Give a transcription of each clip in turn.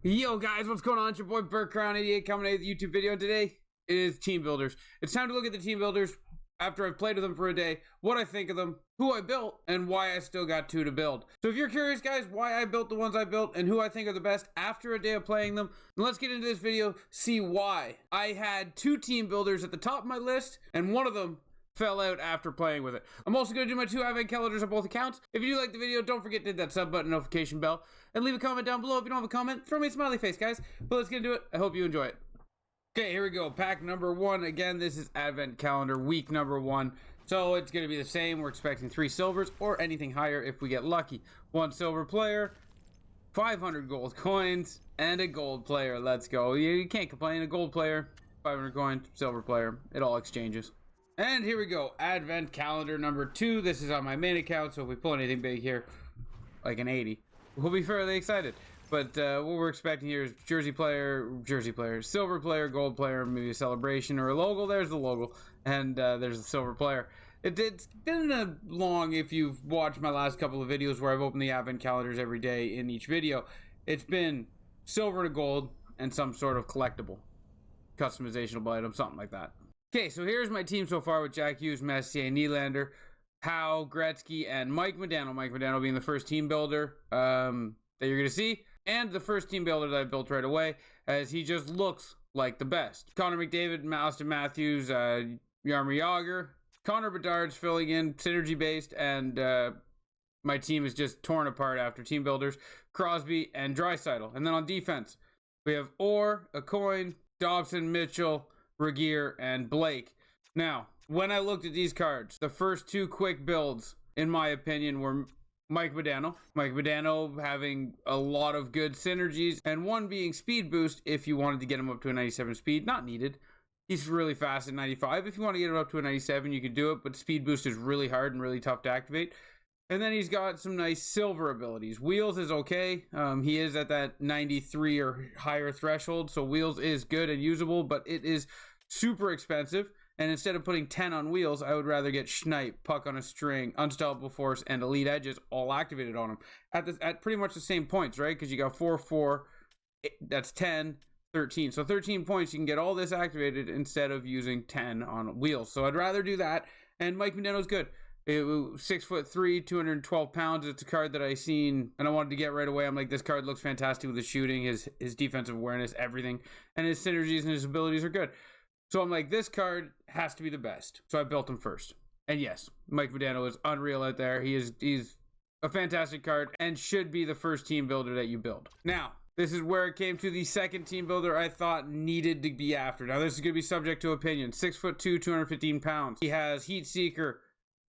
Yo guys, what's going on? It's your boy BurtCrown88 coming at the YouTube video, and today it is team builders. It's time to look at the team builders after I've played with them for a day, what I think of them, who I built, and why I still got two to build. So if you're curious guys why I built the ones I built and who I think are the best after a day of playing them, then let's get into this video, see why. I had two team builders at the top of my list, and one of them fell out after playing with it. I'm also going to do my two advent calendars on both accounts. If you do like the video, don't forget to hit that sub button, notification bell, and leave a comment down below. If you don't have a comment, throw me a smiley face, guys. But let's get into it. I hope you enjoy it. Okay, here we go. Pack number one. Again, this is advent calendar week number one. So it's going to be the same. We're expecting 3 silvers or anything higher if we get lucky. 1 silver player, 500 gold coins, and a gold player. Let's go. You can't complain. A gold player, 500 coins, silver player. It all exchanges. And here we go, advent calendar number 2. This is on my main account, so if we pull anything big here, like an 80, we'll be fairly excited. But what we're expecting here is jersey player, silver player, gold player, maybe a celebration or a logo. There's the logo, and there's the silver player. It's been long, if you've watched my last couple of videos where I've opened the advent calendars every day in each video, it's been silver to gold and some sort of collectible, customizable item, something like that. Okay, so here's my team so far with Jack Hughes, Messier, Nylander, Howe, Gretzky, and Mike Modano. Mike Modano being the first team builder that you're going to see, and the first team builder that I built right away, as he just looks like the best. Connor McDavid, Austin Matthews, Jaromir Jagr, Connor Bedard's filling in, synergy-based, and my team is just torn apart after team builders, Crosby, and Draisaitl. And then on defense, we have Orr, Aucoin, Dobson, Mitchell, Regier, and Blake. Now, when I looked at these cards, the first two quick builds, in my opinion, were Mike Modano. Mike Modano having a lot of good synergies, and one being speed boost if you wanted to get him up to a 97 speed. Not needed. He's really fast at 95. If you want to get him up to a 97, you could do it, but speed boost is really hard and really tough to activate. And then he's got some nice silver abilities. Wheels is okay. He is at that 93 or higher threshold, so Wheels is good and usable, but it is super expensive. And instead of putting 10 on Wheels, I would rather get Schneip, Puck on a String, Unstoppable Force, and Elite Edges all activated on him at pretty much the same points, right? Because you got 4, 4, that's 10, 13. So 13 points, you can get all this activated instead of using 10 on Wheels. So I'd rather do that. And Mike Modano's good. 6'3", 212 pounds. It's a card that I seen and I wanted to get right away. I'm like, this card looks fantastic with his shooting, his defensive awareness, everything, and his synergies and his abilities are good. So I'm like, this card has to be the best. So I built him first. And yes, Mike Modano is unreal out there. He's a fantastic card and should be the first team builder that you build. Now, this is where it came to the second team builder I thought needed to be after. Now, this is going to be subject to opinion. 6'2", 215 pounds. He has Heat Seeker,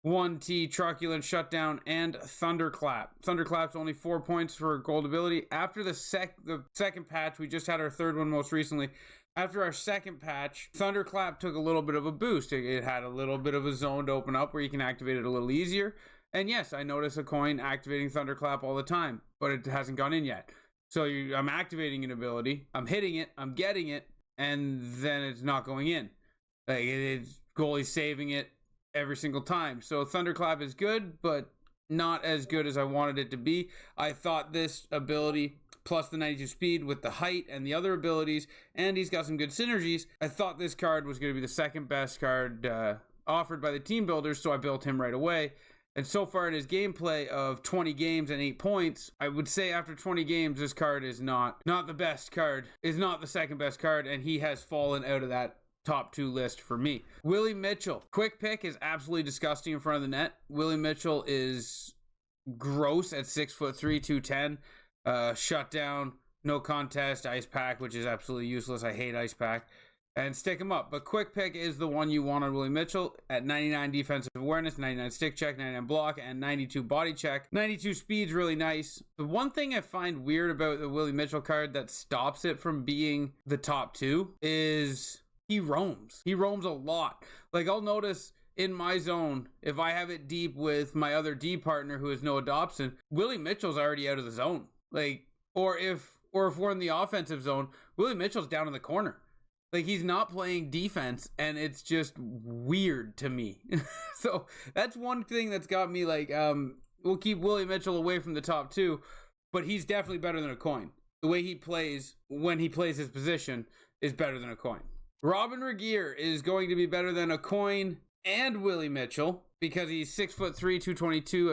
1T, Truculent, Shutdown, and Thunderclap. Thunderclap's only 4 points for gold ability. After the second patch, we just had our third one most recently. After our second patch, Thunderclap took a little bit of a boost. It had a little bit of a zone to open up where you can activate it a little easier. And yes, I notice Aucoin activating Thunderclap all the time, but it hasn't gone in yet. So I'm activating an ability, I'm hitting it, I'm getting it, and then it's not going in. Like it's goalie saving it every single time. So Thunderclap is good, but not as good as I wanted it to be. I thought this ability, plus the 92 speed with the height and the other abilities, and he's got some good synergies, I thought this card was going to be the second best card offered by the team builders, so I built him right away. And so far in his gameplay of 20 games and 8 points, I would say after 20 games, this card is not the best card, is not the second best card, and he has fallen out of that top 2 list for me. Willie Mitchell. Quick pick is absolutely disgusting in front of the net. Willie Mitchell is gross at 6'3", 210. Shutdown, no contest, Ice Pack, which is absolutely useless. I hate Ice Pack. And stick him up. But quick pick is the one you want on Willie Mitchell at 99 defensive awareness, 99 stick check, 99 block, and 92 body check. 92 speed's really nice. The one thing I find weird about the Willie Mitchell card that stops it from being the top 2 is he roams. He roams a lot. Like I'll notice in my zone, if I have it deep with my other D partner who is Noah Dobson, Willie Mitchell's already out of the zone. Like, or if we're in the offensive zone, Willie Mitchell's down in the corner. Like he's not playing defense, and it's just weird to me. So that's one thing that's got me like, we'll keep Willie Mitchell away from the top 2, but he's definitely better than Aucoin. the way he plays when he plays his position is better than a coin. Robin Regeer is going to be better than a coin and Willie Mitchell because he's 6'3", 222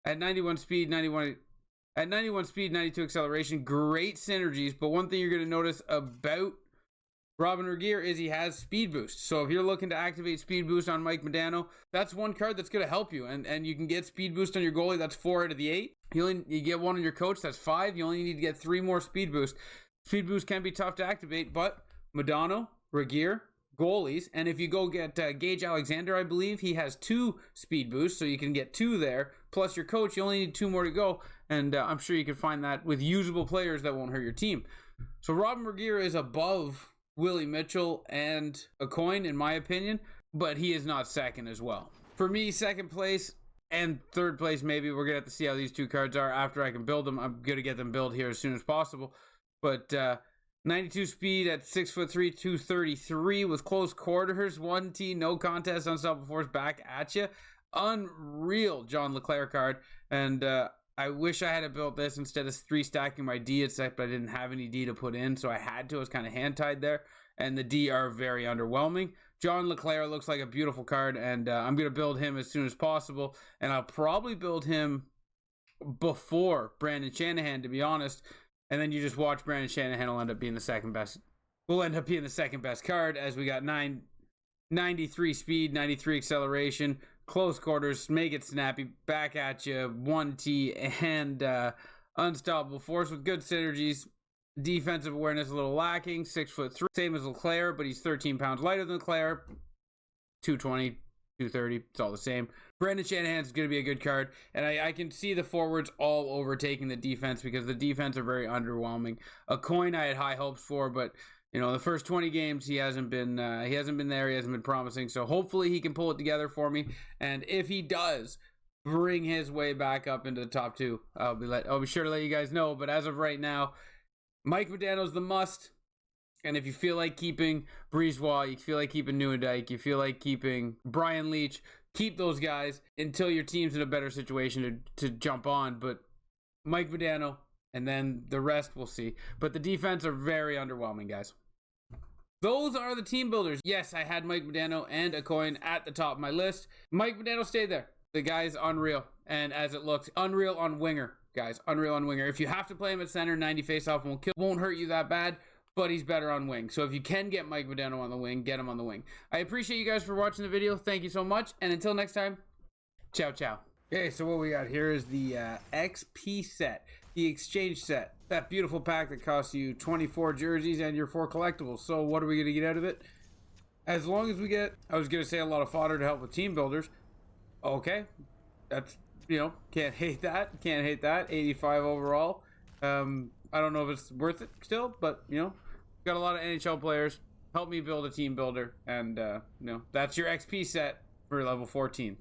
at 91 speed, 92 acceleration. Great synergies, but one thing you're going to notice about Robin Regeer is he has speed boost. So if you're looking to activate speed boost on Mike Modano, that's one card that's going to help you. And you can get speed boost on your goalie. That's 4 out of the 8. You get one on your coach. That's 5. You only need to get 3 more speed boost. Speed boost can be tough to activate, but Madano, Regeer, goalies, and if you go get Gage Alexander, I believe he has 2 speed boosts, so you can get 2 there. Plus your coach, you only need 2 more to go, and I'm sure you can find that with usable players that won't hurt your team. So Robin Regeer is above Willie Mitchell and a coin, in my opinion, but he is not second as well. For me, second place and third place, maybe we're gonna have to see how these 2 cards are after I can build them. I'm gonna get them built here as soon as possible, but 92 speed at 6'3", 233 with close quarters, 1T, no contest, unstoppable force back at you. Unreal John LeClair card, and I wish I had built this instead of 3 stacking my D, except I didn't have any D to put in, so I had to. I was kind of hand-tied there, and the D are very underwhelming. John LeClair looks like a beautiful card, and I'm going to build him as soon as possible, and I'll probably build him before Brandon Shanahan, to be honest, and then you just watch Brandon Shanahan will end up being the second best. Will end up being the second best card, as we got 93 speed, 93 acceleration, close quarters, make it snappy, back at you, 1T, and unstoppable force with good synergies. Defensive awareness a little lacking, 6'3", same as LeClair, but he's 13 pounds lighter than LeClair, 220, 230, it's all the same. Brandon Shanahan's going to be a good card, and I can see the forwards all overtaking the defense because the defense are very underwhelming. A coin I had high hopes for, but you know, the first 20 games he hasn't been there, he hasn't been promising. So hopefully he can pull it together for me, and if he does bring his way back up into the top 2, I'll be sure to let you guys know. But as of right now, Mike Modano's the must. And if you feel like keeping Brisebois, you feel like keeping Nieuwendyk, you feel like keeping Brian Leach, keep those guys until your team's in a better situation to jump on. But Mike Modano, and then the rest we'll see. But the defense are very underwhelming, guys. Those are the team builders. Yes, I had Mike Modano and a coin at the top of my list. Mike Modano stayed there. The guy's unreal. And as it looks, unreal on winger, guys. Unreal on winger. If you have to play him at center, 90 faceoff won't hurt you that bad. But he's better on wing. So if you can get Mike Modano on the wing, get him on the wing. I appreciate you guys for watching the video. Thank you so much. And until next time, ciao, ciao. Okay, so what we got here is the XP set, the exchange set. That beautiful pack that costs you 24 jerseys and your 4 collectibles. So what are we going to get out of it? As long as we get, I was going to say a lot of fodder to help with team builders. Okay, that's, you know, can't hate that. Can't hate that. 85 overall. I don't know if it's worth it still, but, you know, got a lot of NHL players. Help me build a team builder, and you know, that's your XP set for level 14.